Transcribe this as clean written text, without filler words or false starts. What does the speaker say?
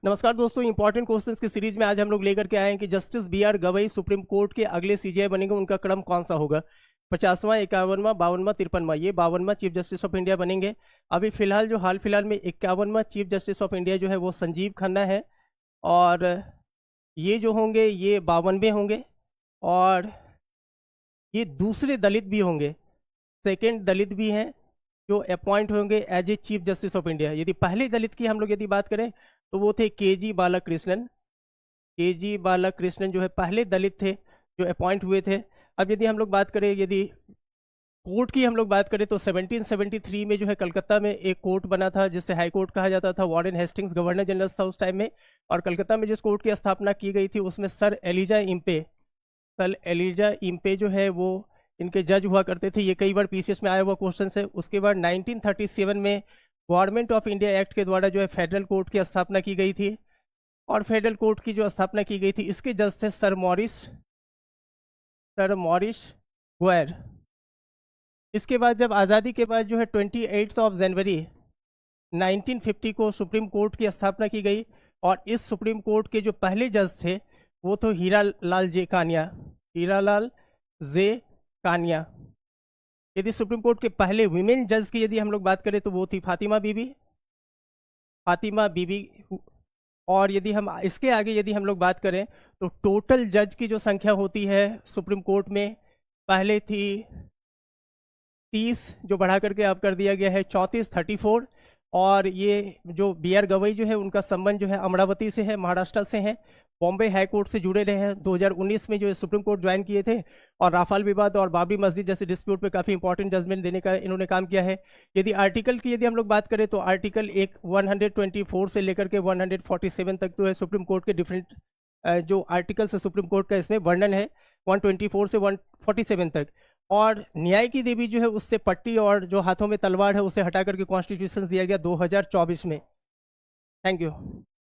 नमस्कार दोस्तों, important questions की सीरीज में आज हम लोग लेकर के आए हैं कि justice B R. Gavai supreme court के अगले सीजेआई बनेंगे, उनका क्रम कौन सा होगा? 50वां, 51वां, 52वां, 53वां। ये 52वां चीफ जस्टिस ऑफ इंडिया बनेंगे। अभी फिलहाल जो हाल फिलहाल में 51वां चीफ जस्टिस ऑफ इंडिया जो है वो संजीव खन्ना है, और ये जो होंगे ये 52वें होंगे, और ये दूसरे दलित भी होंगे, सेकेंड दलित भी हैं जो अपॉइंट होंगे as a chief justice of India. यदि पहले दलित की हम लोग यदि बात करें तो वो थे के.जी. बालाकृष्णन। के.जी. बालाकृष्णन जो है पहले दलित थे जो अपॉइंट हुए थे। अब यदि हम लोग बात करें, यदि कोर्ट की हम लोग बात करें तो 1773 में जो है कलकत्ता में एक कोर्ट बना था जिसे हाई कोर्ट कहा जाता था। वारेन हेस्टिंग्स गवर्नर जनरल था उस टाइम में, और कलकत्ता में जिस कोर्ट की स्थापना की गई थी उसमें सर एलिजा इम्पे जो है वो इनके जज हुआ करते थे। ये कई बार पीसीएस में आया हुआ क्वेश्चन है। उसके बाद 1937 में गवर्नमेंट ऑफ इंडिया एक्ट के द्वारा जो है फेडरल कोर्ट की स्थापना की गई थी, और फेडरल कोर्ट की जो स्थापना की गई थी इसके जज थे सर मॉरिस ग्वायर। इसके बाद जब आज़ादी के बाद जो है 28 जनवरी 1950 को सुप्रीम कोर्ट की स्थापना की गई, और इस सुप्रीम कोर्ट के जो पहले जज थे वो तो हीरालाल जे कानिया। यदि सुप्रीम कोर्ट के पहले वीमेन जज की यदि हम लोग बात करें तो वो थी फातिमा बीबी। और यदि हम इसके आगे यदि हम लोग बात करें तो टोटल जज की जो संख्या होती है सुप्रीम कोर्ट में, पहले थी 30 जो बढ़ा करके अब कर दिया गया है 34। और ये जो बी.आर. गवई जो है उनका संबंध जो है अमरावती से है, महाराष्ट्र से है। बॉम्बे हाई कोर्ट से जुड़े रहे हैं। 2019 में जो सुप्रीम कोर्ट ज्वाइन किए थे, और राफेल विवाद और बाबरी मस्जिद जैसे डिस्प्यूट पे काफ़ी इंपॉर्टेंट जजमेंट देने का इन्होंने काम किया है। यदि आर्टिकल की यदि हम लोग बात करें तो आर्टिकल 124 से लेकर के 147 तक जो है सुप्रीम कोर्ट के डिफरेंट जो आर्टिकल्स है सुप्रीम कोर्ट का इसमें वर्णन है 124 से 147 तक। और न्याय की देवी जो है उससे पट्टी और जो हाथों में तलवार है उसे हटा करके कॉन्स्टिट्यूशन दिया गया 2024 में। Thank you.